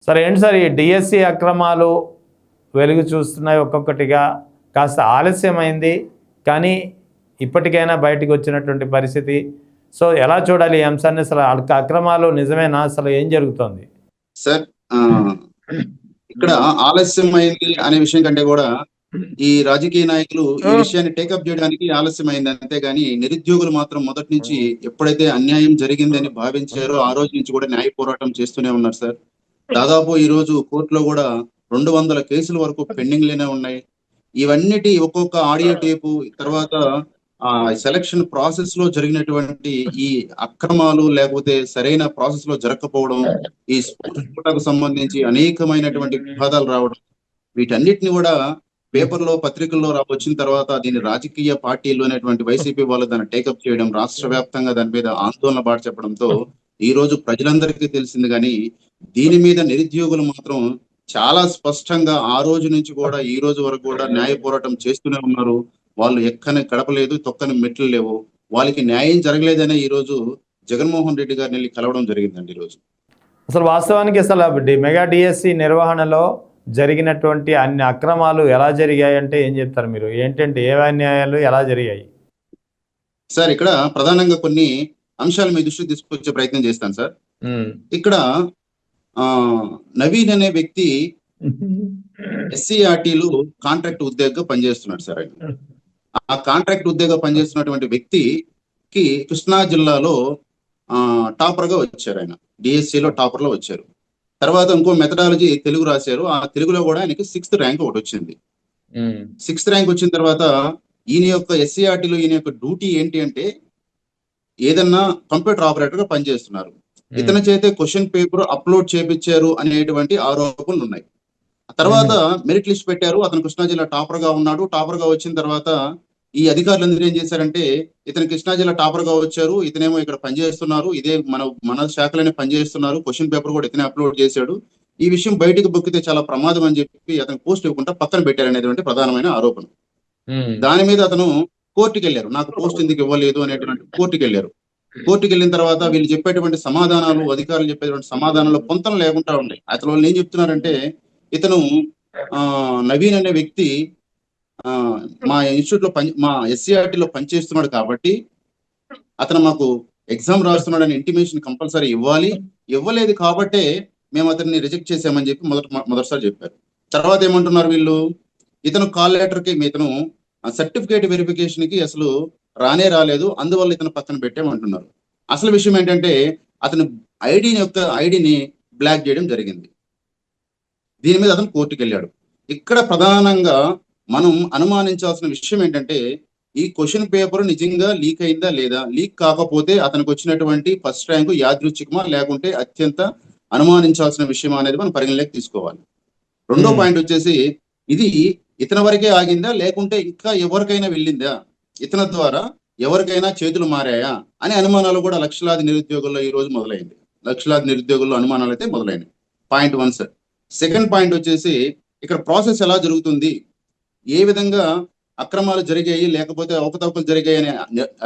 సరే ఏంటి సార్ ఈ డిఎస్సి అక్రమాలు వెలుగు చూస్తున్నాయి ఒక్కొక్కటిగా. కాస్త ఆలస్యమైంది కానీ ఇప్పటికైనా బయటకు వచ్చినటువంటి పరిస్థితి. సో ఎలా చూడాలి ఈ అంశాన్ని? అసలు అక్రమాలు నిజమేనా? అసలు ఏం జరుగుతోంది సార్? ఇక్కడ ఆలస్యం అయింది అనే విషయం కంటే కూడా ఈ రాజకీయ నాయకులు ఈ విషయాన్ని టేకప్ చేయడానికి ఆలస్యమైంది, అంతేగాని నిరుద్యోగులు మాత్రం మొదటి నుంచి ఎప్పుడైతే అన్యాయం జరిగిందని భావించారో ఆ రోజు నుంచి కూడా న్యాయ పోరాటం చేస్తూనే ఉన్నారు సార్. దాదాపు ఈ రోజు కోర్టులో కూడా 200 కేసుల వరకు పెండింగ్ లోనే ఉన్నాయి. ఇవన్నిటి ఒక్కొక్క ఆడియో టేపు తర్వాత సెలక్షన్ ప్రాసెస్ లో జరిగినటువంటి ఈ అక్రమాలు, లేకపోతే సరైన ప్రాసెస్ లో జరగకపోవడం, ఈ స్ఫోటకు సంబంధించి అనేకమైనటువంటి వివాదాలు రావడం, వీటన్నిటిని కూడా పేపర్లో పత్రికల్లో వచ్చిన తర్వాత దీని రాజకీయ పార్టీలు అనేటువంటి వైసీపీ వాళ్ళు దాన్ని టేకప్ చేయడం, రాష్ట్ర వ్యాప్తంగా దాని మీద ఆందోళన బాట చెప్పడంతో ఈ రోజు ప్రజలందరికీ తెలిసింది. కానీ దీని మీద నిరుద్యోగులు మాత్రం చాలా స్పష్టంగా ఆ రోజు నుంచి కూడా ఈ రోజు వరకు కూడా న్యాయ పోరాటం చేస్తూనే ఉన్నారు. వాళ్ళు ఎక్కని గడపలేదు, తొక్కని మెట్లు లేవు, వాళ్ళకి న్యాయం జరగలేదనే ఈ రోజు జగన్మోహన్ రెడ్డి గారిని వెళ్ళి కలవడం జరిగిందండి. ఈ రోజు అసలు వాస్తవానికి అసలు మెగా డిఎస్సి నిర్వహణలో జరిగినటువంటి అన్ని అక్రమాలు ఎలా జరిగాయంటే ఏం చెప్తారు మీరు? ఏంటంటే ఏ అన్యాయాలు ఎలా జరిగాయి సార్? ఇక్కడ ప్రధానంగా కొన్ని అంశాలు మీ దృష్టికి తీసుకొచ్చే ప్రయత్నం చేస్తాను సార్. ఇక్కడ నవీన్ అనే వ్యక్తి ఎస్సీఆర్టీలు కాంట్రాక్ట్ ఉద్యోగంగా పనిచేస్తున్నాడు సార్. ఆయన ఆ కాంట్రాక్ట్ ఉద్యోగంగా పనిచేస్తున్నటువంటి వ్యక్తికి కృష్ణా జిల్లాలో టాపర్ గా వచ్చారు. ఆయన డిఎస్సిలో టాపర్ లో వచ్చారు. తర్వాత ఇంకో మెథడాలజీ తెలుగు రాశారు. ఆ తెలుగులో కూడా ఆయనకి 6th ర్యాంక్ ఒకటి వచ్చింది. 6th ర్యాంక్ వచ్చిన తర్వాత ఈయన యొక్క ఎస్సీఆర్టీలో ఈయన యొక్క డ్యూటీ ఏంటి అంటే ఏదన్నా కంప్యూటర్ ఆపరేటర్ గా పనిచేస్తున్నారు. ఇతని చేతే క్వశ్చన్ పేపర్ అప్లోడ్ చేపించారు అనేటువంటి ఆరోపణలు ఉన్నాయి. తర్వాత మెరిట్ లిస్ట్ పెట్టారు. అతను కృష్ణా జిల్లా టాపర్ గా ఉన్నాడు. టాపర్ గా వచ్చిన తర్వాత ఈ అధికారులందరూ ఏం చేశారంటే ఇతను కృష్ణా జిల్లా టాపర్ గా వచ్చారు, ఇతనేమో ఇక్కడ పనిచేస్తున్నారు, ఇదే మన శాఖలోనే పనిచేస్తున్నారు, క్వశ్చన్ పేపర్ కూడా ఇతనే అప్లోడ్ చేశాడు, ఈ విషయం బయటకు బొక్కితే చాలా ప్రమాదం అని చెప్పి అతను పోస్ట్ ఇవ్వకుండా పక్కన పెట్టారనేటువంటి ప్రధానమైన ఆరోపణ. దాని మీద అతను కోర్టుకి వెళ్ళారు. నాకు పోస్ట్ ఎందుకు ఇవ్వలేదు అనేటువంటి కోర్టుకి వెళ్ళారు. కోర్టుకి వెళ్ళిన తర్వాత వీళ్ళు చెప్పేటువంటి సమాధానాలు, అధికారులు చెప్పేటువంటి సమాధానాలు పొంతన లేకుండా ఉన్నాయి. అతను వాళ్ళు ఏం చెప్తున్నారంటే ఇతను నవీన్ అనే వ్యక్తి మా ఇన్స్టిట్యూట్ లో మా ఎస్సీఆర్టీలో పనిచేస్తున్నాడు కాబట్టి అతను మాకు ఎగ్జామ్ రాస్తున్నాడని ఇంటిమేషన్ కంపల్సరీ ఇవ్వాలి, ఇవ్వలేదు కాబట్టే మేము అతన్ని రిజెక్ట్ చేసామని చెప్పి మొదటిసారి చెప్పారు. తర్వాత ఏమంటున్నారు వీళ్ళు, ఇతను కాల్ లెటర్ కి ఇతను సర్టిఫికేట్ వెరిఫికేషన్ కి అసలు రానే రాలేదు, అందువల్ల ఇతను పక్కన పెట్టామంటున్నారు. అసలు విషయం ఏంటంటే అతను ఐడిని బ్లాక్ చేయడం జరిగింది. దీని మీద అతను కోర్టుకు వెళ్ళాడు. ఇక్కడ ప్రధానంగా మనం అనుమానించాల్సిన విషయం ఏంటంటే ఈ క్వశ్చన్ పేపర్ నిజంగా లీక్ అయిందా లేదా, లీక్ కాకపోతే అతనికి వచ్చినటువంటి ఫస్ట్ ర్యాంకు యాదృచ్ఛికమా లేకుంటే అత్యంత అనుమానించాల్సిన విషయం అనేది మనం పరిగణలోకి తీసుకోవాలి. రెండో పాయింట్ వచ్చేసి ఇది ఇతని వరకే ఆగిందా లేకుంటే ఇంకా ఎవరికైనా వెళ్ళిందా, ఇతని ద్వారా ఎవరికైనా చేతులు మారాయా అనే అనుమానాలు కూడా లక్షలాది నిరుద్యోగుల్లో ఈ రోజు మొదలైంది. లక్షలాది నిరుద్యోగుల్లో అనుమానాలు అయితే మొదలైనవి. Point 1 sir. సెకండ్ పాయింట్ వచ్చేసి ఇక్కడ ప్రాసెస్ ఎలా జరుగుతుంది, ఏ విధంగా అక్రమాలు జరిగాయి లేకపోతే అవకతవకలు జరిగాయి అనే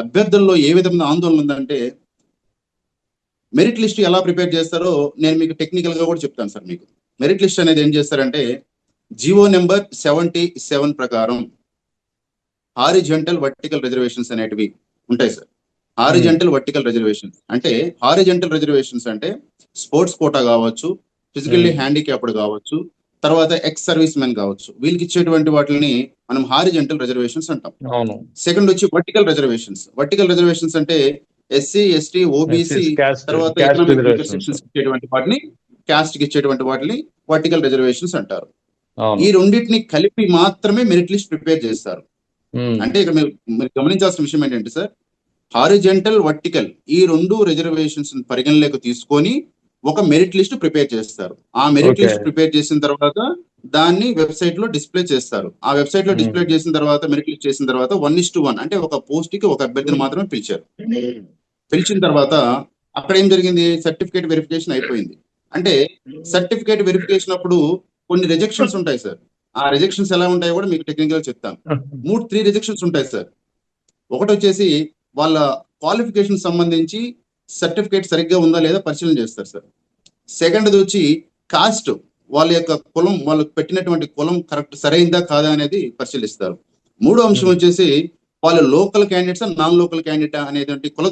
అభ్యర్థుల్లో ఏ విధమైన ఆందోళన ఉందంటే మెరిట్ లిస్ట్ ఎలా ప్రిపేర్ చేస్తారో నేను మీకు టెక్నికల్ గా కూడా చెప్తాను సార్. మీకు మెరిట్ లిస్ట్ అనేది ఏం చేస్తారంటే జివో నెంబర్ 77 ప్రకారం హారిజంటల్ వర్టికల్ రిజర్వేషన్స్ అనేటివి ఉంటాయి సార్. హారిజంటల్ వర్టికల్ రిజర్వేషన్స్ అంటే స్పోర్ట్స్ కోటా కావచ్చు, ఫిజికల్లీ హ్యాండిక్యాప్డ్ కావచ్చు, తర్వాత ఎక్స్ సర్వీస్ మెన్ కావచ్చు, వీళ్ళకి ఇచ్చేటువంటి వాటిని మనం హారిజంటల్ రిజర్వేషన్స్ అంటాం. సెకండ్ వచ్చి వర్టికల్ రిజర్వేషన్స్ అంటే ఎస్సీ, ఎస్టీ, ఓబీసీ తర్వాత ఎకనామిక్ సెక్షన్స్ ఇచ్చేటువంటి వాటిని, క్యాస్ట్ కి ఇచ్చేటువంటి వాటిని వర్టికల్ రిజర్వేషన్స్ అంటారు. ఈ రెండింటిని కలిపి మాత్రమే మెరిట్ లిస్ట్ ప్రిపేర్ చేస్తారు. అంటే ఇక్కడ మీరు గమనించాల్సిన విషయం ఏంటంటే సార్, హారిజంటల్, వర్టికల్ ఈ రెండు రిజర్వేషన్స్ పరిగణలోకి తీసుకొని ఒక మెరిట్ లిస్ట్ ప్రిపేర్ చేస్తారు. ఆ మెరిట్ లిస్ట్ ప్రిపేర్ చేసిన తర్వాత దాన్ని వెబ్సైట్ లో డిస్ప్లే చేస్తారు. ఆ వెబ్సైట్ లో డిస్ప్లే చేసిన తర్వాత మెరిట్ లిస్ట్ చేసిన తర్వాత 1:1 అంటే ఒక పోస్ట్ కి ఒక అభ్యర్థిని మాత్రమే పిలిచారు. పిలిచిన తర్వాత అక్కడ ఏం జరిగింది, సర్టిఫికేట్ వెరిఫికేషన్ అయిపోయింది. అంటే సర్టిఫికేట్ వెరిఫికేషన్ అప్పుడు కొన్ని రిజెక్షన్స్ ఉంటాయి సార్. ఆ రిజెక్షన్స్ ఎలా ఉంటాయో కూడా మీకు టెక్నికల్ గా చెప్తాను. 3 రిజెక్షన్స్ ఉంటాయి సార్. ఒకటి వచ్చేసి వాళ్ళ క్వాలిఫికేషన్ సంబంధించి సర్టిఫికేట్ సరిగ్గా ఉందా లేదా పరిశీలన చేస్తారు సార్. సెకండ్ది వచ్చి కాస్ట్, వాళ్ళ యొక్క కులం, వాళ్ళకు పెట్టినటువంటి కులం కరెక్ట్ సరైందా కాదా అనేది పరిశీలిస్తారు. మూడో అంశం వచ్చేసి వాళ్ళు local candidates non local candidate అనేటువంటి కుల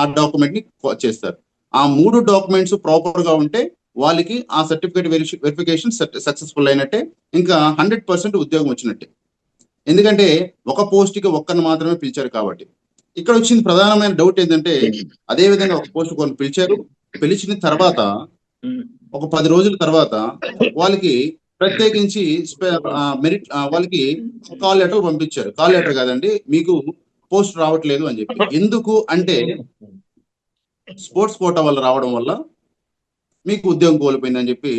ఆ డాక్యుమెంట్ ని చేస్తారు. ఆ 3 డాక్యుమెంట్స్ ప్రాపర్ గా ఉంటే వాళ్ళకి ఆ సర్టిఫికేట్ వెరిఫికేషన్ సక్సెస్ఫుల్ అయినట్టే, ఇంకా 100% ఉద్యోగం వచ్చినట్టే. ఎందుకంటే ఒక పోస్ట్ కి ఒక్కరిని మాత్రమే పిలిచారు కాబట్టి. ఇక్కడ వచ్చింది ప్రధానమైన డౌట్ ఏంటంటే, అదే విధంగా ఒక పోస్ట్ కొన్ని పిలిచారు, పిలిచిన తర్వాత ఒక 10 రోజుల తర్వాత వాళ్ళకి ప్రత్యేకించి మెరిట్ వాళ్ళకి కాల్ లెటర్ పంపించారు. కాల్ లెటర్ కాదండి, మీకు పోస్ట్ రావట్లేదు అని చెప్పి. ఎందుకు అంటే స్పోర్ట్స్ కోటా వల్ల రావడం వల్ల మీకు ఉద్యోగం కోల్పోయిందని చెప్పి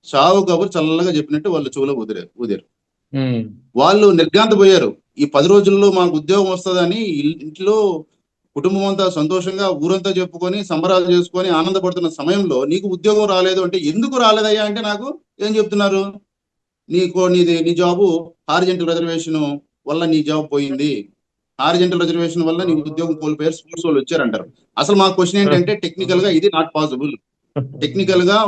చావు కబురు చల్లగా చెప్పినట్టు వాళ్ళు చెవులో ఊదారు. వాళ్ళు నిర్ఘాంతపోయారు. ఈ 10 రోజుల్లో మాకు ఉద్యోగం వస్తుందని ఇంట్లో కుటుంబం అంతా సంతోషంగా ఊరంతా చెప్పుకొని సంబరాలు చేసుకొని ఆనందపడుతున్న సమయంలో నీకు ఉద్యోగం రాలేదు అంటే, ఎందుకు రాలేదయ్యా అంటే నాకు ఏం చెప్తున్నారు, నీ జాబు హారిజెంటల్ రిజర్వేషన్ వల్ల నీ జాబ్ పోయింది, హారిజెంటల్ రిజర్వేషన్ వల్ల నీ ఉద్యోగం కోల్పోయారు, స్పోర్ట్స్ వాళ్ళు వచ్చారంటారు. అసలు మా క్వశ్చన్ ఏంటంటే, టెక్నికల్ గా ఇది నాట్ పాసిబుల్. టెక్నికల్ గా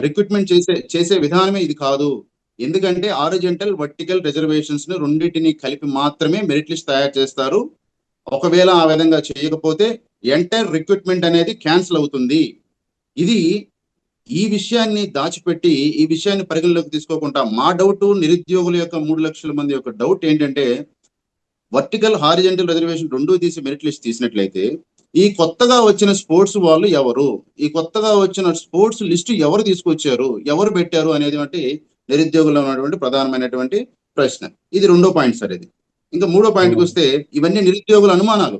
రిక్రూట్మెంట్ చేసే విధానమే ఇది కాదు. ఎందుకంటే హారిజెంటల్ వర్టికల్ రిజర్వేషన్స్ ను రెండింటిని కలిపి మాత్రమే మెరిట్ లిస్ట్ తయారు చేస్తారు. ఒకవేళ ఆ విధంగా చేయకపోతే ఎంటైర్ రిక్రూట్మెంట్ అనేది క్యాన్సిల్ అవుతుంది. ఈ విషయాన్ని దాచిపెట్టి, ఈ విషయాన్ని పరిగణలోకి తీసుకోకుండా మా డౌట్, నిరుద్యోగుల యొక్క 3 లక్షల మంది యొక్క డౌట్ ఏంటంటే, వర్టికల్ హారిజెంటల్ రిజర్వేషన్ రెండూ తీసి మెరిట్ లిస్ట్ తీసినట్లయితే ఈ కొత్తగా వచ్చిన స్పోర్ట్స్ వాళ్ళు ఎవరు, ఈ కొత్తగా వచ్చిన స్పోర్ట్స్ లిస్టు ఎవరు తీసుకొచ్చారు, ఎవరు పెట్టారు అనేది నిరుద్యోగుల్లో ఉన్నటువంటి ప్రధానమైనటువంటి ప్రశ్న. ఇది రెండో పాయింట్ సార్. ఇది ఇంకా మూడో పాయింట్కి వస్తే, ఇవన్నీ నిరుద్యోగుల అనుమానాలు,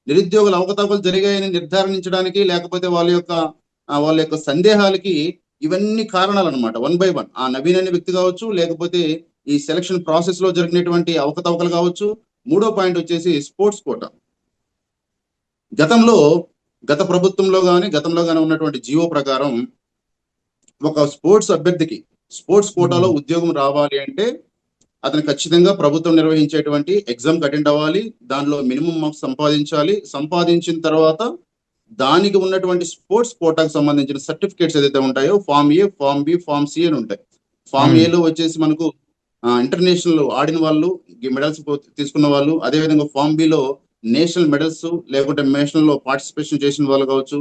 నిరుద్యోగుల అవకతవకలు జరిగాయని నిర్ధారించడానికి, లేకపోతే వాళ్ళ యొక్క సందేహాలకి ఇవన్నీ కారణాలు అనమాట. 1 by 1 ఆ నవీన్ అనే వ్యక్తి కావచ్చు, లేకపోతే ఈ సెలక్షన్ ప్రాసెస్ లో జరిగినటువంటి అవకతవకలు కావచ్చు. మూడో పాయింట్ వచ్చేసి స్పోర్ట్స్ కోటా. గత ప్రభుత్వంలో గానీ ఉన్నటువంటి జీవో ప్రకారం ఒక స్పోర్ట్స్ అభ్యర్థికి స్పోర్ట్స్ కోటాలో ఉద్యోగం రావాలి అంటే అతను ఖచ్చితంగా ప్రభుత్వం నిర్వహించేటువంటి ఎగ్జామ్ అటెండ్ అవ్వాలి, దానిలో మినిమం మార్క్స్ సంపాదించాలి. సంపాదించిన తర్వాత దానికి ఉన్నటువంటి స్పోర్ట్స్ కోటాకు సంబంధించిన సర్టిఫికేట్స్ ఏదైతే ఉంటాయో, ఫామ్ ఏ, ఫామ్ బి, ఫామ్ సి అని ఉంటాయి. ఫామ్ ఏలో వచ్చేసి మనకు ఇంటర్నేషనల్ ఆడిన వాళ్ళు, మెడల్స్ తీసుకున్న వాళ్ళు, అదేవిధంగా ఫామ్ బిలో నేషనల్ మెడల్స్ లేకుంటే నేషనల్ లో పార్టిసిపేషన్ చేసిన వాళ్ళు కావచ్చు.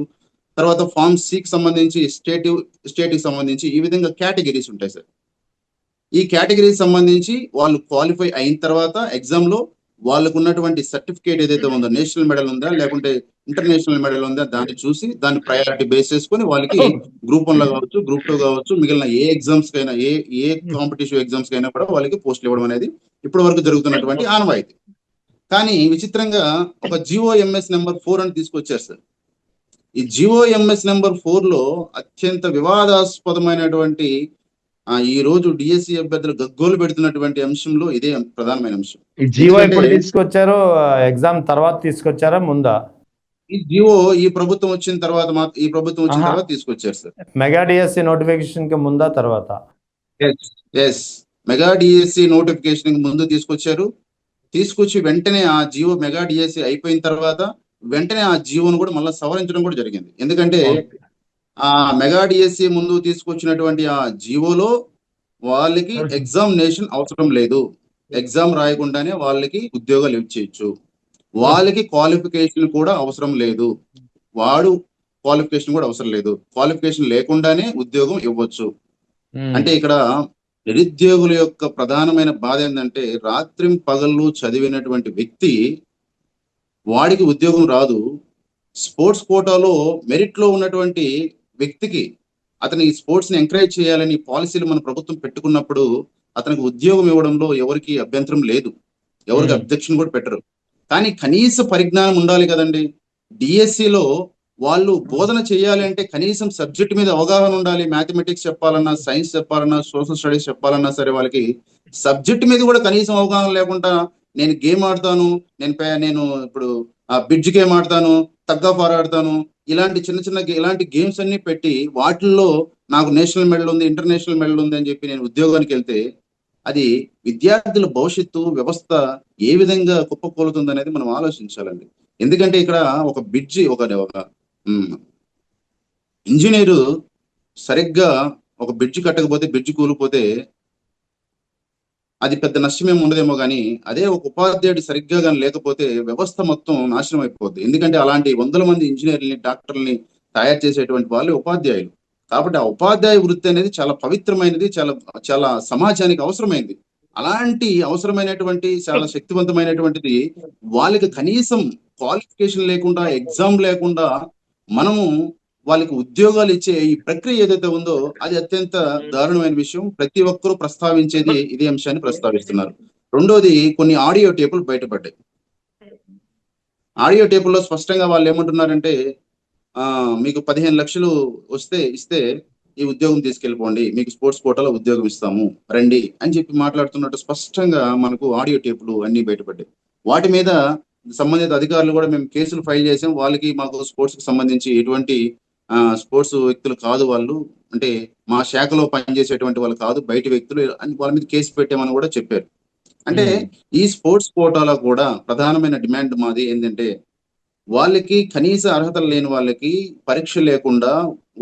తర్వాత ఫామ్ సికి సంబంధించి స్టేట్కి సంబంధించి ఈ విధంగా కేటగిరీస్ ఉంటాయి సార్. ఈ కేటగిరీకి సంబంధించి వాళ్ళు క్వాలిఫై అయిన తర్వాత ఎగ్జామ్ లో వాళ్ళకు ఉన్నటువంటి సర్టిఫికేట్ ఏదైతే ఉందో, నేషనల్ మెడల్ ఉందా లేకుంటే ఇంటర్నేషనల్ మెడల్ ఉందా, దాన్ని చూసి దాన్ని ప్రయారిటీ బేస్ చేసుకొని వాళ్ళకి గ్రూప్ 1 లో కావచ్చు, గ్రూప్ 2 కావచ్చు, మిగిలిన ఏ ఎగ్జామ్స్ కైనా, ఏ కాంపిటేటివ్ ఎగ్జామ్స్ కైనా కూడా వాళ్ళకి పోస్టులు ఇవ్వడం అనేది ఇప్పటి వరకు జరుగుతున్నటువంటి ఆనవాయితీ. కానీ విచిత్రంగా ఒక GOMS నెంబర్ 4 అని తీసుకొచ్చారు సార్. ఈ GOMS నెంబర్ 4 లో అత్యంత వివాదాస్పదమైనటువంటి ఈ రోజు డిఎస్సి అభ్యర్థులు గగ్గోలు పెడుతున్నటువంటి అంశంలో ఇదే ప్రధానమైన అంశం. ఈ జీవో ఎప్పుడు తీసుకొచ్చారు? ఎగ్జామ్ తర్వాత తీసుకొచ్చారా, ముందా? ఈ జీవో ఈ ప్రభుత్వం వచ్చిన తర్వాత తీసుకొచ్చారు సార్. మెగా డిఎస్సి నోటిఫికేషన్ కి ముందా, తర్వాత? ఎస్, మెగా డిఎస్సి నోటిఫికేషన్ కి ముందు తీసుకొచ్చి వెంటనే ఆ జీవో మెగా డిఎస్సి అయిపోయిన తర్వాత వెంటనే ఆ జీవోను కూడా మళ్ళీ సవరించడం కూడా జరిగింది. ఎందుకంటే ఆ మెగా డిఎస్సి ముందు తీసుకొచ్చినటువంటి ఆ జీవోలో వాళ్ళకి ఎగ్జామినేషన్ అవసరం లేదు, ఎగ్జామ్ రాయకుండానే వాళ్ళకి ఉద్యోగాలు ఇచ్చేయచ్చు, వాళ్ళకి క్వాలిఫికేషన్ కూడా అవసరం లేదు, క్వాలిఫికేషన్ కూడా అవసరం లేదు, క్వాలిఫికేషన్ లేకుండానే ఉద్యోగం ఇవ్వచ్చు. అంటే ఇక్కడ నిరుద్యోగుల యొక్క ప్రధానమైన బాధ ఏంటంటే, రాత్రి పగళ్ళు చదివినటువంటి వ్యక్తి వాడికి ఉద్యోగం రాదు. స్పోర్ట్స్ కోటాలో మెరిట్ లో ఉన్నటువంటి వ్యక్తికి అతని స్పోర్ట్స్ ని ఎంకరేజ్ చేయాలని పాలసీలు మన ప్రభుత్వం పెట్టుకున్నప్పుడు అతనికి ఉద్యోగం ఇవ్వడంలో ఎవరికి అభ్యంతరం లేదు, ఎవరికి అబ్జెక్షన్ కూడా పెట్టరు. కానీ కనీస పరిజ్ఞానం ఉండాలి కదండి. డిఎస్సిలో వాళ్ళు బోధన చేయాలి అంటే కనీసం సబ్జెక్ట్ మీద అవగాహన ఉండాలి. మ్యాథమెటిక్స్ చెప్పాలన్నా, సైన్స్ చెప్పాలన్నా, సోషల్ స్టడీస్ చెప్పాలన్నా సరే వాళ్ళకి సబ్జెక్ట్ మీద కూడా కనీసం అవగాహన లేకుండా నేను గేమ్ ఆడతాను, నేను ఇప్పుడు బిడ్జ్ గేమ్ ఆడతాను, తగ్ ఆఫ్ వార్ ఆడతాను, ఇలాంటి ఇలాంటి గేమ్స్ అన్ని పెట్టి వాటిల్లో నాకు నేషనల్ మెడల్ ఉంది, ఇంటర్నేషనల్ మెడల్ ఉంది అని చెప్పి నేను ఉద్యోగానికి వెళ్తే అది విద్యార్థుల భవిష్యత్తు వ్యవస్థ ఏ విధంగా కుప్పకూలుతుంది అనేది మనం ఆలోచించాలండి. ఎందుకంటే ఇక్కడ ఒక ఇంజనీరు సరిగ్గా ఒక బ్రిడ్జ్ కట్టకపోతే బ్రిడ్జ్ కూలిపోతే అది పెద్ద నష్టమేమి ఉండదేమో కానీ అదే ఒక ఉపాధ్యాయుడు సరిగ్గా కానీ లేకపోతే వ్యవస్థ మొత్తం నాశనం అయిపోద్ది. ఎందుకంటే అలాంటి వందల మంది ఇంజనీర్లని డాక్టర్లని తయారు చేసేటువంటి వాళ్ళు ఉపాధ్యాయులు. కాబట్టి ఆ ఉపాధ్యాయ వృత్తి అనేది చాలా పవిత్రమైనది, చాలా చాలా సమాజానికి అవసరమైనది. అలాంటి అవసరమైనటువంటి చాలా శక్తివంతమైనటువంటిది వాళ్ళకి కనీసం క్వాలిఫికేషన్ లేకుండా ఎగ్జామ్ లేకుండా మనము వాళ్ళకి ఉద్యోగాలు ఇచ్చే ఈ ప్రక్రియ ఏదైతే ఉందో అది అత్యంత దారుణమైన విషయం. ప్రతి ఒక్కరూ ప్రస్తావించేది ఇదే అంశాన్ని ప్రస్తావిస్తున్నారు. రెండోది, కొన్ని ఆడియో టేపులు బయటపడ్డాయి. ఆడియో టేపుల్లో స్పష్టంగా వాళ్ళు ఏమంటున్నారంటే మీకు 15 లక్షలు ఇస్తే ఈ ఉద్యోగం తీసుకెళ్ళిపోండి, మీకు స్పోర్ట్స్ కోటాలో ఉద్యోగం ఇస్తాము రండి అని చెప్పి మాట్లాడుతున్నట్టు స్పష్టంగా మనకు ఆడియో టేపులు అన్ని బయటపడ్డాయి. వాటి మీద సంబంధిత అధికారులు కూడా మేము కేసులు ఫైల్ చేసాం. వాళ్ళకి మాకు స్పోర్ట్స్ కి సంబంధించి ఎటువంటి స్పోర్ట్స్ వ్యక్తులు కాదు వాళ్ళు, అంటే మా శాఖలో పనిచేసేటువంటి వాళ్ళు కాదు, బయట వ్యక్తులు అని వాళ్ళ మీద కేసు పెట్టామని కూడా చెప్పారు. అంటే ఈ స్పోర్ట్స్ కోటాలో కూడా ప్రధానమైన డిమాండ్ మాది ఏంటంటే వాళ్ళకి కనీస అర్హతలు లేని వాళ్ళకి పరీక్ష లేకుండా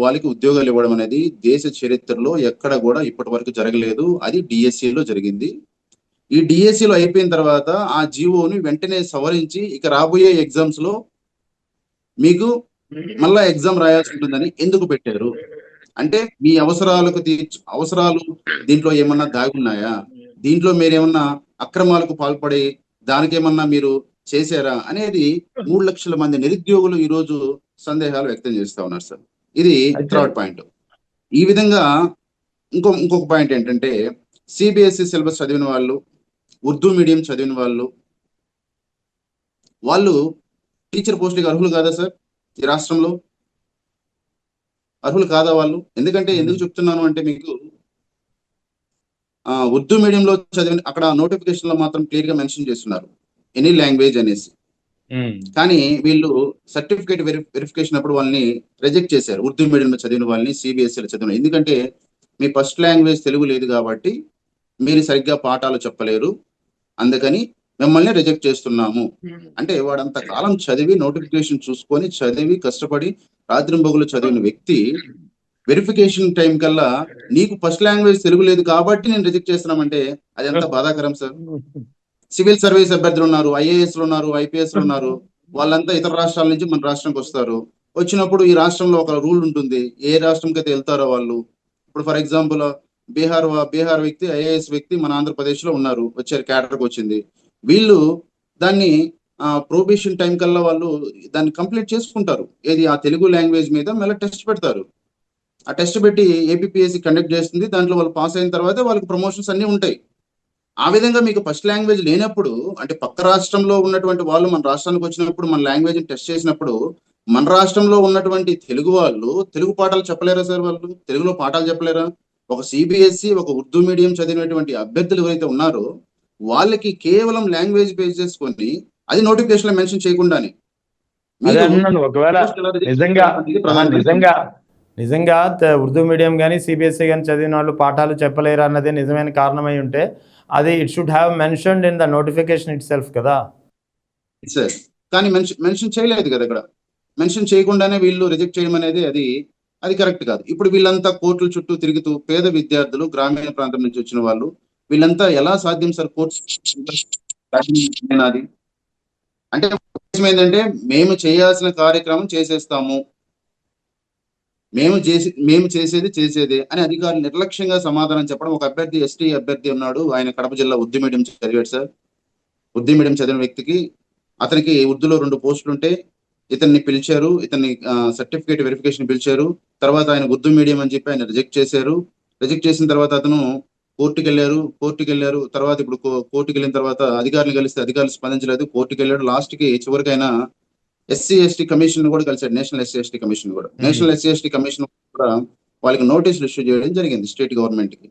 వాళ్ళకి ఉద్యోగాలు ఇవ్వడం అనేది దేశ చరిత్రలో ఎక్కడ కూడా ఇప్పటి వరకు జరగలేదు. అది డిఎస్సిలో జరిగింది. ఈ డిఎస్సిలో అయిపోయిన తర్వాత ఆ జీవోని వెంటనే సవరించి ఇక రాబోయే ఎగ్జామ్స్ లో మీకు మళ్ళా ఎగ్జామ్ రాయాల్సి ఉంటుందని ఎందుకు పెట్టారు? అంటే మీ అవసరాలు దీంట్లో ఏమన్నా దాగి ఉన్నాయా? దీంట్లో మీరేమన్నా అక్రమాలకు పాల్పడి దానికేమన్నా మీరు చేశారా అనేది 3 లక్షల మంది నిరుద్యోగులు ఈ రోజు సందేహాలు వ్యక్తం చేస్తా ఉన్నారు సార్. ఇది థర్డ్ పాయింట్. ఈ విధంగా ఇంకొక పాయింట్ ఏంటంటే సిబిఎస్ఈ సిలబస్ చదివిన వాళ్ళు, ఉర్దూ మీడియం చదివిన వాళ్ళు టీచర్ పోస్టులకు అర్హులు కాదా సార్? ఈ రాష్ట్రంలో అర్హులు కాదా వాళ్ళు? ఎందుకు చెప్తున్నాను అంటే మీకు ఉర్దూ మీడియంలో చదివిన అక్కడ నోటిఫికేషన్ లో మాత్రం క్లియర్ గా మెన్షన్ చేస్తున్నారు ఎనీ లాంగ్వేజ్ అనేసి. కానీ వీళ్ళు సర్టిఫికేట్ వెరిఫికేషన్ అప్పుడు వాళ్ళని రిజెక్ట్ చేశారు, ఉర్దూ మీడియంలో చదివిన వాళ్ళని, సిబిఎస్ఈలో చదివిన. ఎందుకంటే మీ ఫస్ట్ లాంగ్వేజ్ తెలుగు లేదు కాబట్టి మీరు సరిగ్గా పాఠాలు చెప్పలేరు, అందుకని మిమ్మల్ని రిజెక్ట్ చేస్తున్నాము. అంటే వాడంత కాలం చదివి నోటిఫికేషన్ చూసుకొని చదివి కష్టపడి రాత్రింబొగులు చదివిన వ్యక్తి వెరిఫికేషన్ టైం కల్లా నీకు ఫస్ట్ లాంగ్వేజ్ తెలుగు లేదు కాబట్టి నేను రిజెక్ట్ చేస్తున్నామంటే అది ఎంత బాధాకరం సార్. సివిల్ సర్వీస్ అభ్యర్థులు ఉన్నారు, ఐఏఎస్లు ఉన్నారు, ఐపీఎస్లు ఉన్నారు, వాళ్ళంతా ఇతర రాష్ట్రాల నుంచి మన రాష్ట్రానికి వస్తారు. వచ్చినప్పుడు ఈ రాష్ట్రంలో ఒక రూల్ ఉంటుంది, ఏ రాష్ట్రంకి అయితే వెళ్తారో వాళ్ళు. ఇప్పుడు ఫర్ ఎగ్జాంపుల్ బీహార్ వ్యక్తి, ఐఏఎస్ వ్యక్తి మన ఆంధ్రప్రదేశ్ లో ఉన్నారు, వచ్చారు, క్యాడర్కి వచ్చింది. వీళ్ళు దాన్ని ప్రొబేషన్ టైం కల్లా వాళ్ళు దాన్ని కంప్లీట్ చేసుకుంటారు. ఏది ఆ తెలుగు లాంగ్వేజ్ మీద మళ్ళీ టెస్ట్ పెడతారు. ఆ టెస్ట్ పెట్టి ఏపీపీఎస్సీ కండక్ట్ చేస్తుంది. దాంట్లో వాళ్ళు పాస్ అయిన తర్వాత వాళ్ళకి ప్రమోషన్స్ అన్ని ఉంటాయి. ఆ విధంగా మీకు ఫస్ట్ లాంగ్వేజ్ లేనప్పుడు, అంటే పక్క రాష్ట్రంలో ఉన్నటువంటి వాళ్ళు మన రాష్ట్రానికి వచ్చినప్పుడు మన లాంగ్వేజ్ టెస్ట్ చేసినప్పుడు మన రాష్ట్రంలో ఉన్నటువంటి తెలుగు వాళ్ళు తెలుగు పాఠాలు చెప్పలేరా సార్? వాళ్ళు తెలుగులో పాఠాలు చెప్పలేరా? ఒక సిబిఎస్ఈ, ఒక ఉర్దూ మీడియం చదివినటువంటి అభ్యర్థులు ఎవరైతే ఉన్నారో వాళ్ళకి కేవలం లాంగ్వేజ్ బేస్ చేసుకొని అది నోటిఫికేషన్ లో మెన్షన్ చేయకుండానే ఒకవేళ నిజంగా ఉర్దూ మీడియం కానీ సిబిఎస్ఈ కానీ చదివిన వాళ్ళు పాఠాలు చెప్పలేరు అన్నది నిజమైన కారణమై ఉంటే అది it should have mentioned in the notification it self కదా సార్. కానీ మెన్షన్ చేయలేదు కదా. ఇక్కడ మెన్షన్ చేయకుండానే వీళ్ళు రిజెక్ట్ చేయడం అనేది అది కరెక్ట్ కాదు. ఇప్పుడు వీళ్ళంతా కోర్టుల చుట్టూ తిరుగుతూ పేద విద్యార్థులు, గ్రామీణ ప్రాంతం నుంచి వచ్చిన వాళ్ళు, వీళ్ళంతా ఎలా సాధ్యం సార్ కోర్టు? అంటే ఏంటంటే మేము చేయాల్సిన కార్యక్రమం చేసేస్తాము, మేము చేసేదే అని అధికారులు నిర్లక్ష్యంగా సమాధానం చెప్పడం. ఒక అభ్యర్థి, ఎస్టీ అభ్యర్థి ఉన్నాడు, ఆయన కడప జిల్లా ఉర్దూ మీడియం చదివాడు సార్. ఉర్దూ మీడియం చదివిన వ్యక్తికి, అతనికి ఉర్దూలో 2 పోస్టులు ఉంటే ఇతన్ని పిలిచారు, ఇతన్ని సర్టిఫికేట్ వెరిఫికేషన్ పిలిచారు. తర్వాత ఆయన ఉర్దూ మీడియం అని చెప్పి ఆయన రిజెక్ట్ చేశారు. రిజెక్ట్ చేసిన తర్వాత అతను కోర్టుకి వెళ్ళారు. తర్వాత ఇప్పుడు కోర్టుకి వెళ్ళిన తర్వాత అధికారులు కలిస్తే అధికారులు స్పందించలేదు, కోర్టుకి వెళ్ళాడు. లాస్ట్ కి చివరికి ఆయన ఎస్సీ ఎస్టీ కమిషన్ కూడా కలిసాడు, నేషనల్ ఎస్సీ ఎస్టీ కమిషన్ కూడా. నేషనల్ ఎస్సీ ఎస్టీ కమిషన్ కూడా వాళ్ళకి నోటీసులు ఇష్యూ చేయడం జరిగింది స్టేట్ గవర్నమెంట్ కి,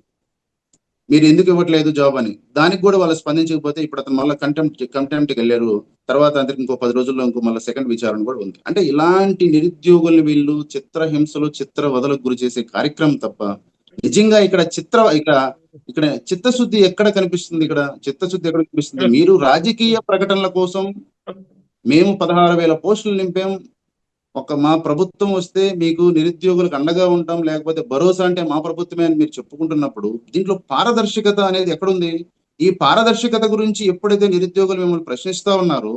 మీరు ఎందుకు ఇవ్వట్లేదు జాబ్ అని. దానికి కూడా వాళ్ళు స్పందించకపోతే ఇప్పుడు అతను మళ్ళీ కంటెంప్ట్కి వెళ్ళారు. తర్వాత అతనికి ఇంకో 10 రోజుల్లో మళ్ళీ సెకండ్ విచారణ కూడా ఉంది. అంటే ఇలాంటి నిరుద్యోగుల్ని వీళ్ళు చిత్రహింసలు, చిత్రవదలకు గురి చేసే కార్యక్రమం తప్ప నిజంగా ఇక్కడ చిత్తశుద్ధి ఎక్కడ కనిపిస్తుంది? చిత్తశుద్ధి ఎక్కడ కనిపిస్తుంది? మీరు రాజకీయ ప్రకటనల కోసం మేము 16,000 పోస్టులు నింపాం, మా ప్రభుత్వం వస్తే మీకు నిరుద్యోగులకు అండగా ఉంటాం, లేకపోతే భరోసా అంటే మా ప్రభుత్వమే అని మీరు చెప్పుకుంటున్నప్పుడు దీంట్లో పారదర్శకత అనేది ఎక్కడుంది? ఈ పారదర్శకత గురించి ఎప్పుడైతే నిరుద్యోగులు మిమ్మల్ని ప్రశ్నిస్తా ఉన్నారో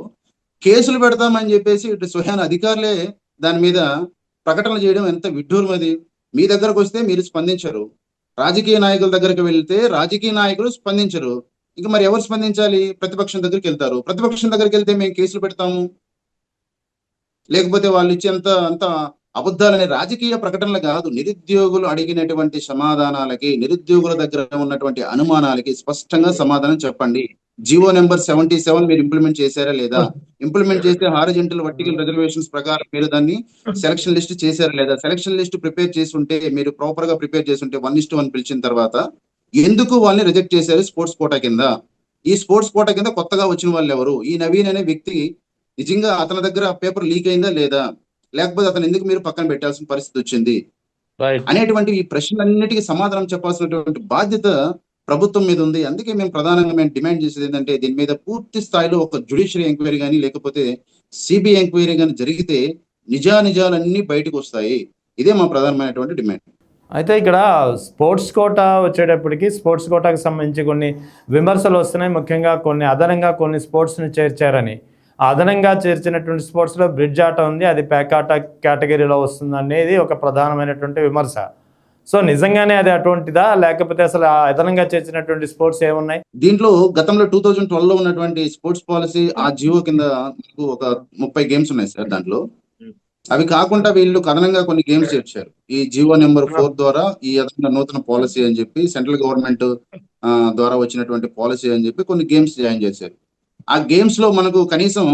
కేసులు పెడతామని చెప్పేసి ఇటు స్వయాన అధికారులే దాని మీద ప్రకటనలు చేయడం ఎంత విడ్డూరం అది. మీ దగ్గరకు వస్తే మీరు స్పందించరు, రాజకీయ నాయకుల దగ్గరికి వెళ్తే రాజకీయ నాయకులు స్పందించరు. ఇక మరి ఎవరు స్పందించాలి? ప్రతిపక్షం దగ్గరికి వెళ్తారు. ప్రతిపక్షం దగ్గరికి వెళ్తే మేము కేసులు పెడతాము, లేకపోతే వాళ్ళు ఇచ్చేంత అంత అబద్ధాలనే రాజకీయ ప్రకటనలు కాదు. నిరుద్యోగులు అడిగినటువంటి సమాధానాలకి, నిరుద్యోగుల దగ్గర ఉన్నటువంటి అనుమానాలకి స్పష్టంగా సమాధానం చెప్పండి. జియో నెంబర్ 77 మీరు ఇంప్లిమెంట్ చేశారా లేదా? ఇంప్లిమెంట్ చేస్తే హారిజెంటల్ వర్టికల్ రిజర్వేషన్స్ ప్రకారం మీరు దాన్ని సెలక్షన్ లిస్ట్ చేశారా లేదా? సెలక్షన్ లిస్ట్ ప్రిపేర్ చేసి ఉంటే, మీరు ప్రాపర్ గా ప్రిపేర్ చేసి ఉంటే 1:1 పిలిచిన తర్వాత ఎందుకు వాళ్ళని రిజెక్ట్ చేశారు స్పోర్ట్స్ కోటా కింద? ఈ స్పోర్ట్స్ కోటా కింద కొత్తగా వచ్చిన వాళ్ళు ఎవరు? ఈ నవీన్ అనే వ్యక్తి నిజంగా అతని దగ్గర పేపర్ లీక్ అయిందా లేదా, లేకపోతే అతను ఎందుకు మీరు పక్కన పెట్టాల్సిన పరిస్థితి వచ్చింది అనేటువంటి ఈ ప్రశ్నలన్నిటికీ సమాధానం చెప్పాల్సినటువంటి బాధ్యత ప్రభుత్వం మీద ఉంది. అందుకే మేము ప్రధానంగా డిమాండ్ చేసేది ఏంటంటే దీని మీద పూర్తి స్థాయిలో ఒక జ్యుడిషియరీ ఎంక్వైరీ కానీ, లేకపోతే సిబిఐ ఎంక్వైరీ కానీ జరిగితే నిజానిజాలన్నీ బయటకు వస్తాయి. ఇదే మా ప్రధానమైనటువంటి డిమాండ్. అయితే ఇక్కడ స్పోర్ట్స్ కోటా వచ్చేటప్పటికి స్పోర్ట్స్ కోటాకు సంబంధించి కొన్ని విమర్శలు వస్తున్నాయి. ముఖ్యంగా కొన్ని అదనంగా కొన్ని స్పోర్ట్స్ని చేర్చారని. ఆ అదనంగా చేర్చినటువంటి స్పోర్ట్స్లో బ్రిడ్జ్ ఆట ఉంది, అది ప్యాక్ ఆట కేటగిరీలో వస్తుంది అనేది ఒక ప్రధానమైనటువంటి విమర్శ. సో నిజంగానే అది అటువంటిదా, లేకపోతే అసలు ఆ అదనంగా చేర్చినటువంటి స్పోర్ట్స్ ఏమున్నాయి? దీంట్లో గతంలో 2012లో ఉన్నటువంటి స్పోర్ట్స్ పాలసీ ఆ జియో కింద మీకు ఒక 30 గేమ్స్ ఉన్నాయి సార్. దాంట్లో అవి కాకుండా వీళ్ళు అదనంగా కొన్ని గేమ్స్ చేర్చారు. ఈ జియో నెంబర్ 4 ద్వారా ఈ నూతన పాలసీ అని చెప్పి, సెంట్రల్ గవర్నమెంట్ ద్వారా వచ్చినటువంటి పాలసీ అని చెప్పి కొన్ని గేమ్స్ జాయిన్ చేశారు. ఆ గేమ్స్ లో మనకు కనీసం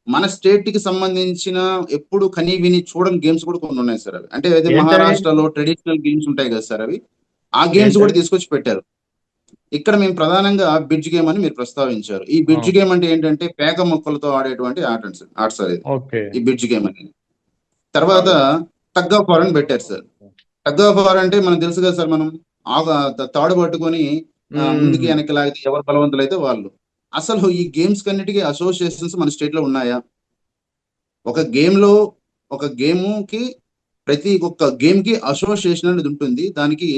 మన స్టేట్ కి సంబంధించిన ఎప్పుడు కనీ విని చూడని గేమ్స్ కూడా కొన్ని ఉన్నాయి సార్. అవి అంటే మహారాష్ట్రలో ట్రెడిషనల్ గేమ్స్ ఉంటాయి కదా సార్, అవి ఆ గేమ్స్ కూడా తీసుకొచ్చి పెట్టారు. ఇక్కడ మేము ప్రధానంగా బ్రిడ్జ్ గేమ్ అని మీరు ప్రస్తావించారు. ఈ బ్రిడ్జ్ గేమ్ అంటే ఏంటంటే పేక మొక్కలతో ఆడేటువంటి ఆట సార్ ఇది, ఈ బ్రిడ్జ్ గేమ్ అనేది. తర్వాత టగ్ ఆఫ్ వార్ అని పెట్టారు సార్. టగ్ ఆఫ్ వార్ అంటే మనకు తెలుసు కదా సార్, మనం తాడు పట్టుకొని ముందుకి వెనక్కి లాగితే ఎవరు బలవంతులైతే వాళ్ళు. అసలు ఈ గేమ్స్ కన్నిటికీ అసోసియేషన్స్ మన స్టేట్ లో ఉన్నాయా? ఒక గేమ్ కి ప్రతి ఒక్క గేమ్ కి అసోసియేషన్ అనేది ఉంటుంది. దానికి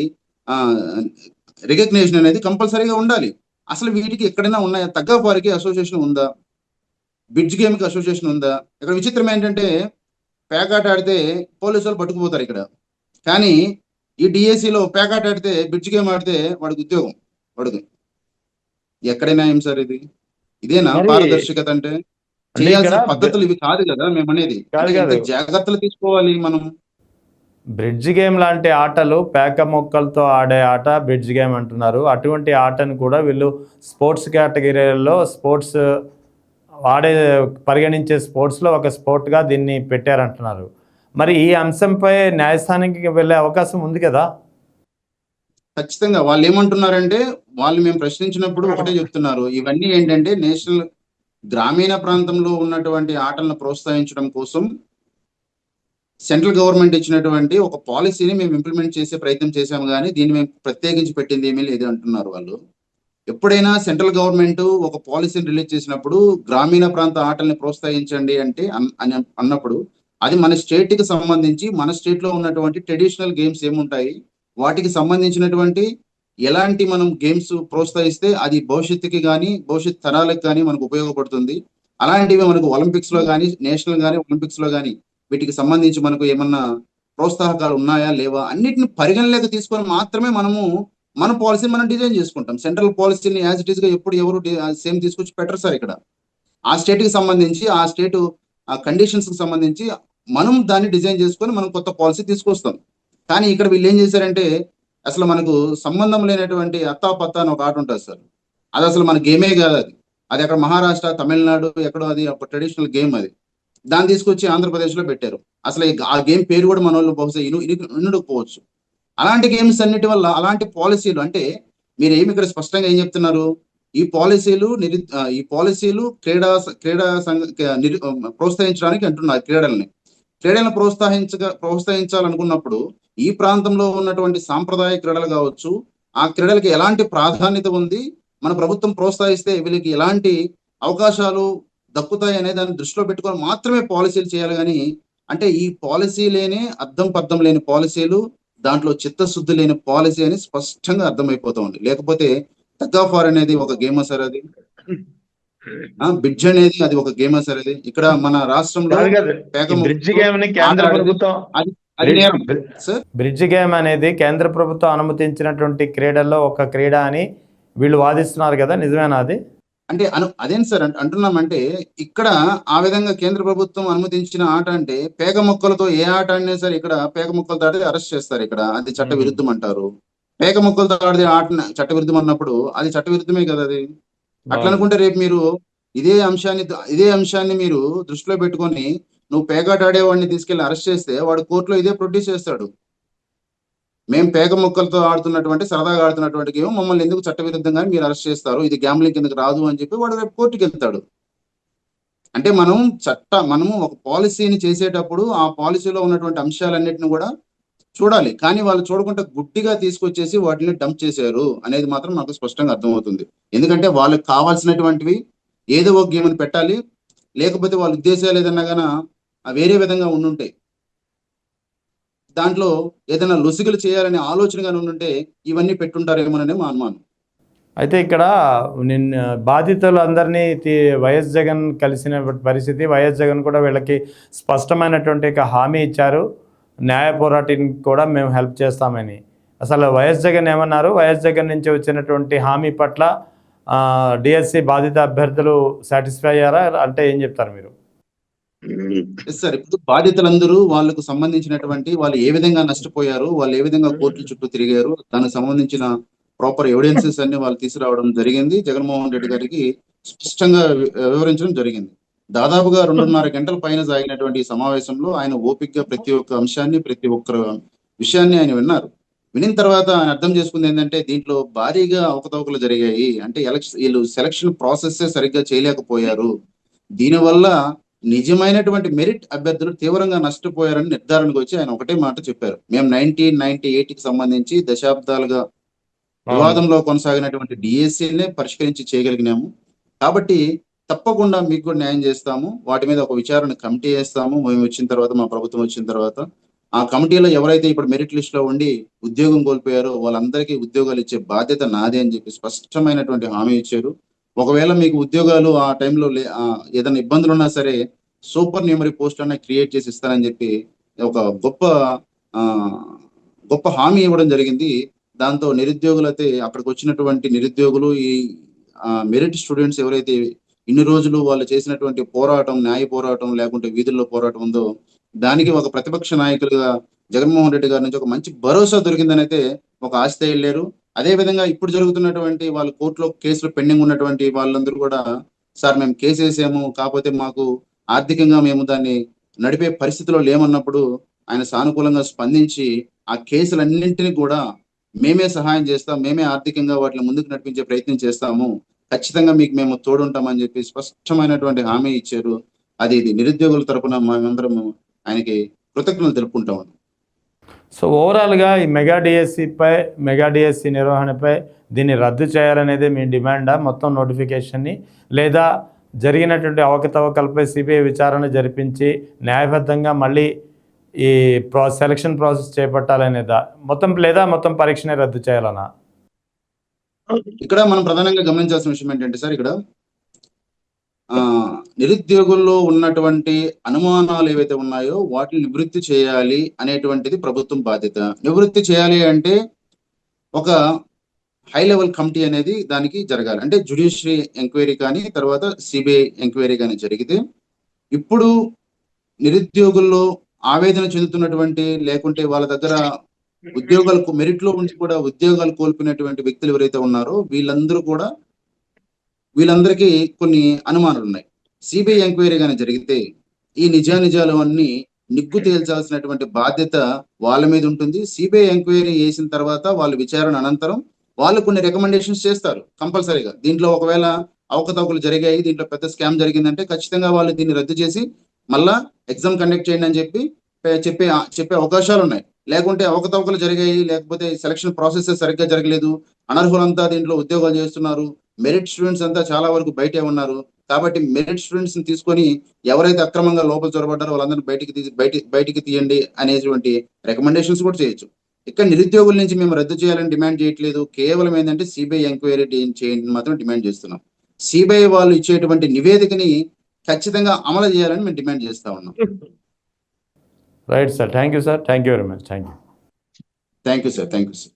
రికగ్నేషన్ అనేది కంపల్సరీగా ఉండాలి. అసలు వీటికి ఎక్కడైనా ఉన్నాయా? టగ్ ఆఫ్ వార్ కి అసోసియేషన్ ఉందా? బ్రిడ్జ్ గేమ్ కి అసోసియేషన్ ఉందా? ఇక్కడ విచిత్రం ఏంటంటే పేకాట ఆడితే పోలీసు వాళ్ళు పట్టుకుపోతారు ఇక్కడ, కానీ ఈ డిఎస్సిలో పేకాట ఆడితే, బ్రిడ్జ్ గేమ్ ఆడితే వాడికి ఉద్యోగం. వాడికి ఎక్కడైనా ఏం సార్ ఇది? ఇదేనా పారదర్శకత అంటే? చేయాల్సిన పద్ధతులు ఇవి కాదు కదా మేము అనేది. జాగ్రత్తలు తీసుకోవాలి మనం. బ్రిడ్జ్ గేమ్ లాంటి ఆటలు, పేక మొక్కలతో ఆడే ఆట బ్రిడ్జ్ గేమ్ అంటున్నారు. అటువంటి ఆటను కూడా వీళ్ళు స్పోర్ట్స్ కేటగిరీలో స్పోర్ట్స్ పరిగణించే స్పోర్ట్స్లో ఒక స్పోర్ట్గా దీన్ని పెట్టారంటున్నారు. మరి ఈ అంశంపై న్యాయస్థానానికి వెళ్ళే అవకాశం ఉంది కదా? ఖచ్చితంగా. వాళ్ళు ఏమంటున్నారంటే, వాళ్ళు మేము ప్రశ్నించినప్పుడు ఒకటే చెప్తున్నారు, ఇవన్నీ ఏంటంటే నేషనల్ గ్రామీణ ప్రాంతంలో ఉన్నటువంటి ఆటలను ప్రోత్సహించడం కోసం సెంట్రల్ గవర్నమెంట్ ఇచ్చినటువంటి ఒక పాలసీని మేము ఇంప్లిమెంట్ చేసే ప్రయత్నం చేశాము, కానీ దీన్ని మేము ప్రత్యేకించి పెట్టింది ఏమీ లేదు అంటున్నారు వాళ్ళు. ఎప్పుడైనా సెంట్రల్ గవర్నమెంట్ ఒక పాలసీని రిలీజ్ చేసినప్పుడు గ్రామీణ ప్రాంత ఆటల్ని ప్రోత్సహించండి అంటే అన్నప్పుడు అది మన స్టేట్ కి సంబంధించి, మన స్టేట్ లో ఉన్నటువంటి ట్రెడిషనల్ గేమ్స్ ఏముంటాయి, వాటికి సంబంధించినటువంటి ఎలాంటి మనం గేమ్స్ ప్రోత్సహిస్తే అది భవిష్యత్తుకి కానీ భవిష్యత్ తరాలకు కానీ మనకు ఉపయోగపడుతుంది. అలాంటివి మనకు ఒలింపిక్స్ లో కానీ, నేషనల్ కానీ ఒలింపిక్స్ లో కానీ వీటికి సంబంధించి మనకు ఏమన్నా ప్రోత్సాహకాలు ఉన్నాయా లేవా అన్నిటిని పరిగణలోకి తీసుకొని మాత్రమే మనము మన పాలసీ మనం డిజైన్ చేసుకుంటాం. సెంట్రల్ పాలసీని యాజ్ ఇట్ ఈస్ గా ఎప్పుడు ఎవరు సేమ్ తీసుకొచ్చి పెట్టరు సార్. ఇక్కడ ఆ స్టేట్ కి సంబంధించి, ఆ స్టేట్ ఆ కండిషన్స్ కి సంబంధించి మనం దాన్ని డిజైన్ చేసుకొని మనం కొత్త పాలసీ తీసుకొస్తాం. కానీ ఇక్కడ వీళ్ళు ఏం చేశారంటే, అసలు మనకు సంబంధం లేనటువంటి అత్తాపత్తా అని ఒక ఆట ఉంటుంది సార్. అది అసలు మన గేమే కాదు. అది అక్కడ మహారాష్ట్ర, తమిళనాడు ఎక్కడో అది ఒక ట్రెడిషనల్ గేమ్. అది దాన్ని తీసుకొచ్చి ఆంధ్రప్రదేశ్ లో పెట్టారు. అసలు ఆ గేమ్ పేరు కూడా మన వాళ్ళు బహుశా ఇనుడకపోవచ్చు. అలాంటి గేమ్స్ అన్నిటి వల్ల అలాంటి పాలసీలు అంటే మీరు ఏమి ఇక్కడ స్పష్టంగా ఏం చెప్తున్నారు, ఈ పాలసీలు క్రీడా ప్రోత్సహించడానికి అంటున్నారు. క్రీడలను ప్రోత్సహించాలనుకున్నప్పుడు ఈ ప్రాంతంలో ఉన్నటువంటి సాంప్రదాయ క్రీడలు కావచ్చు, ఆ క్రీడలకి ఎలాంటి ప్రాధాన్యత ఉంది, మన ప్రభుత్వం ప్రోత్సహిస్తే వీళ్ళకి ఎలాంటి అవకాశాలు దక్కుతాయి అనే దాన్ని దృష్టిలో పెట్టుకొని మాత్రమే పాలసీలు చేయాలి. కానీ అంటే ఈ పాలసీ లేని అర్థం పర్థం లేని పాలసీలు, దాంట్లో చిత్తశుద్ధి లేని పాలసీ అని స్పష్టంగా అర్థమైపోతుంది. లేకపోతే టగ్ ఆఫ్ వార్ అనేది ఒక గేమ్ సార్ అది, బ్రిడ్జ్ అనేది అది ఒక గేమ్ సార్ అది. ఇక్కడ మన రాష్ట్రంలో బ్రిడ్జ్ గేమ్ ని కేంద్ర ప్రభుత్వం అది అది నేరం సార్. బ్రిడ్జ్ గేమ్ అనేది కేంద్ర ప్రభుత్వం అనుమతించినటువంటి క్రీడల్లో ఒక క్రీడ అని వీళ్ళు వాదిస్తున్నారు కదా, నిజమేనా అది? అంటే అదేంటి సార్ అంటున్నామంటే, ఇక్కడ ఆ విధంగా కేంద్ర ప్రభుత్వం అనుమతించిన ఆట అంటే పేక మొక్కలతో ఏ ఆట ఆడినా సరే ఇక్కడ పేక మొక్కలతో ఆడితే అరెస్ట్ చేస్తారు. ఇక్కడ అది చట్ట విరుద్ధం అంటారు. పేక మొక్కలతో ఆడితే ఆట చట్ట విరుద్ధం అన్నప్పుడు అది చట్ట విరుద్ధమే కదా అది. అట్లా అనుకుంటే రేపు మీరు ఇదే అంశాన్ని మీరు దృష్టిలో పెట్టుకొని నువ్వు పేకాట ఆడేవాడిని తీసుకెళ్లి అరెస్ట్ చేస్తే వాడు కోర్టులో ఇదే ప్రొడ్యూస్ చేస్తాడు. మేము పేక మొక్కలతో ఆడుతున్నటువంటి సరదాగా ఆడుతున్నటువంటి గేమ్ మమ్మల్ని ఎందుకు చట్టవిరుద్ధంగా మీరు అరెస్ట్ చేస్తారు, ఇది గ్యాంబ్లింగ్ కిందకి రాదు అని చెప్పి వాడు రేపు కోర్టుకి వెళ్తాడు. అంటే మనము ఒక పాలసీని చేసేటప్పుడు ఆ పాలసీలో ఉన్నటువంటి అంశాలన్నిటిని కూడా చూడాలి. కానీ వాళ్ళు చూడకుండా గుడ్డిగా తీసుకొచ్చేసి వాటిని డంప్ చేశారు అనేది మాత్రం నాకు స్పష్టంగా అర్థమవుతుంది. ఎందుకంటే వాళ్ళకి కావాల్సినటువంటివి ఏదో ఒక గేమ్ని పెట్టాలి, లేకపోతే వాళ్ళ ఉద్దేశాలు ఏదన్నా గానా వేరే విధంగా ఉండుంటాయి, దాంట్లో ఏదైనా లొసుగులు చేయాలనే ఆలోచనగా ఉంటే ఇవన్నీ పెట్టుంటారేమోననే మా అనుమానం. అయితే ఇక్కడ నిన్న బాధితులు అందరినీ వైఎస్ జగన్ కలిసిన పరిస్థితి, వైఎస్ జగన్ కూడా వీళ్ళకి స్పష్టమైనటువంటి హామీ ఇచ్చారు, న్యాయ పోరాటానికి కూడా మేము హెల్ప్ చేస్తామని. అసలు వైఎస్ జగన్ ఏమన్నారు? వైఎస్ జగన్ నుంచి వచ్చినటువంటి హామీ పట్ల డిఎస్సి బాధిత అభ్యర్థులు సాటిస్ఫై అయ్యారా అంటే ఏం చెప్తారు మీరు? సార్, ఇప్పుడు బాధితులందరూ వాళ్ళకు సంబంధించినటువంటి వాళ్ళు ఏ విధంగా నష్టపోయారు, వాళ్ళు ఏ విధంగా కోర్టుల చుట్టూ తిరిగారు, దానికి సంబంధించిన ప్రాపర్ ఎవిడెన్సెస్ అన్ని వాళ్ళు తీసుకురావడం జరిగింది. జగన్మోహన్ రెడ్డి గారికి స్పష్టంగా వివరించడం జరిగింది. దాదాపుగా 2.5 గంటల పైన సాగినటువంటి ఈ సమావేశంలో ఆయన ఓపికగా ప్రతి ఒక్క అంశాన్ని, ప్రతి ఒక్క విషయాన్ని ఆయన విన్నారు. వినిన తర్వాత ఆయన అర్థం చేసుకుంది ఏంటంటే దీంట్లో భారీగా అవకతవకలు జరిగాయి. అంటే వీళ్ళు సెలక్షన్ ప్రాసెస్ సరిగ్గా చేయలేకపోయారు. దీనివల్ల నిజమైనటువంటి మెరిట్ అభ్యర్థులు తీవ్రంగా నష్టపోయారని నిర్ధారణకు వచ్చి ఆయన ఒకటే మాట చెప్పారు. మేము 1998కి సంబంధించి దశాబ్దాలుగా వివాదంలో కొనసాగినటువంటి డిఎస్సీనే పరిష్కరించి చేయగలిగినాము. కాబట్టి తప్పకుండా మీకు కూడా న్యాయం చేస్తాము. వాటి మీద ఒక విచారణ కమిటీ వేస్తాము. మేము వచ్చిన తర్వాత, మా ప్రభుత్వం వచ్చిన తర్వాత ఆ కమిటీలో ఎవరైతే ఇప్పుడు మెరిట్ లిస్ట్ లో ఉండి ఉద్యోగం కోల్పోయారో వాళ్ళందరికీ ఉద్యోగాలు ఇచ్చే బాధ్యత నాదే అని చెప్పి స్పష్టమైనటువంటి హామీ ఇచ్చారు. ఒకవేళ మీకు ఉద్యోగాలు ఆ టైంలో ఏదైనా ఇబ్బందులు ఉన్నా సరే సూపర్ న్యూమరీ పోస్ట్ అన్న క్రియేట్ చేసి ఇస్తానని చెప్పి ఒక గొప్ప హామీ ఇవ్వడం జరిగింది. దాంతో నిరుద్యోగులు అయితే అక్కడికి వచ్చినటువంటి నిరుద్యోగులు, ఈ మెరిట్ స్టూడెంట్స్ ఎవరైతే ఇన్ని రోజులు వాళ్ళు చేసినటువంటి పోరాటం, న్యాయ పోరాటం లేకుంటే వీధుల్లో పోరాటం ఉందో దానికి ఒక ప్రతిపక్ష నాయకులుగా జగన్మోహన్ రెడ్డి గారి నుంచి ఒక మంచి భరోసా దొరికిందని అయితే ఒక ఆశతో వెళ్ళారు. అదే విధంగా ఇప్పుడు జరుగుతున్నటువంటి వాళ్ళ కోర్టులో కేసులు పెండింగ్ ఉన్నటువంటి వాళ్ళందరూ కూడా, సార్ మేము కేసు వేసాము, కాకపోతే మాకు ఆర్థికంగా మేము దాన్ని నడిపే పరిస్థితిలో లేమన్నప్పుడు ఆయన సానుకూలంగా స్పందించి ఆ కేసులన్నింటినీ కూడా మేమే సహాయం చేస్తాం, మేమే ఆర్థికంగా వాటిని ముందుకు నడిపించే ప్రయత్నం చేస్తాము, ఖచ్చితంగా మీకు మేము తోడుంటామని చెప్పి స్పష్టమైనటువంటి హామీ ఇచ్చారు. అది నిరుద్యోగుల తరపున మేమందరం ఆయనకి కృతజ్ఞతలు తెలుపుకుంటాం. సో ఓవరాల్గా ఈ మెగా డిఎస్సి నిర్వహణపై దీన్ని రద్దు చేయాలనేది మీ డిమాండా? మొత్తం నోటిఫికేషన్ని, లేదా జరిగినటువంటి అవకతవకలపై సిబిఐ విచారణ జరిపించి న్యాయబద్ధంగా మళ్ళీ ఈ సెలక్షన్ ప్రాసెస్ చేపట్టాలనేదా లేదా మొత్తం పరీక్షనే రద్దు చేయాలనా? ఇక్కడ మనం ప్రధానంగా గమనించాల్సిన విషయం ఏంటంటే సార్, ఇక్కడ నిరుద్యోగుల్లో ఉన్నటువంటి అనుమానాలు ఏవైతే ఉన్నాయో వాటిని నివృత్తి చేయాలి అనేటువంటిది ప్రభుత్వం బాధ్యత. నివృత్తి చేయాలి అంటే ఒక హై లెవెల్ కమిటీ అనేది దానికి జరగాలి. అంటే జ్యుడిషియరీ ఎంక్వైరీ కానీ తర్వాత సిబిఐ ఎంక్వైరీ కానీ జరిగితే, ఇప్పుడు నిరుద్యోగుల్లో ఆవేదన చెందుతున్నటువంటి లేకుంటే వాళ్ళ దగ్గర ఉద్యోగాలకు మెరిట్ లో ఉండి కూడా ఉద్యోగాలు కోల్పోయినటువంటి వ్యక్తులు ఎవరైతే ఉన్నారో వీళ్ళందరికీ కొన్ని అనుమానాలు ఉన్నాయి. సిబిఐ ఎంక్వైరీ కానీ జరిగితే ఈ నిజానిజాలు అన్ని నిగ్గు తేల్చాల్సినటువంటి బాధ్యత వాళ్ళ మీద ఉంటుంది. సిబిఐ ఎంక్వైరీ చేసిన తర్వాత వాళ్ళు విచారణ అనంతరం వాళ్ళు కొన్ని రికమెండేషన్స్ చేస్తారు కంపల్సరీగా. దీంట్లో ఒకవేళ అవకతవకలు జరిగాయి, దీంట్లో పెద్ద స్కామ్ జరిగిందంటే ఖచ్చితంగా వాళ్ళు దీన్ని రద్దు చేసి మళ్ళా ఎగ్జామ్ కండక్ట్ చేయండి అని చెప్పే అవకాశాలు ఉన్నాయి. లేకుంటే అవకతవకలు జరిగాయి, లేకపోతే సెలక్షన్ ప్రాసెస్ సరిగ్గా జరగలేదు, అనర్హులంతా దీంట్లో ఉద్యోగాలు చేస్తున్నారు, మెరిట్ స్టూడెంట్స్ అంతా చాలా వరకు బయటే ఉన్నారు, కాబట్టి మెరిట్ స్టూడెంట్స్ ని తీసుకొని ఎవరైతే అక్రమంగా లోపల చొరబడ్డారో వాళ్ళందరినీ బయటికి తీయండి అనేటువంటి రికమెండేషన్స్ కూడా చేయొచ్చు. ఇక్కడ నిరుద్యోగుల నుంచి మేము రద్దు చేయాలని డిమాండ్ చేయట్లేదు. కేవలం ఏంటంటే సిబిఐ ఎంక్వైరీ చేయండి మాత్రం డిమాండ్ చేస్తున్నాం. సిబిఐ వాళ్ళు ఇచ్చేటువంటి నివేదికని ఖచ్చితంగా అమలు చేయాలని మేము డిమాండ్ చేస్తా ఉన్నాం. Right sir, thank you sir, thank you very much, thank you. Thank you sir.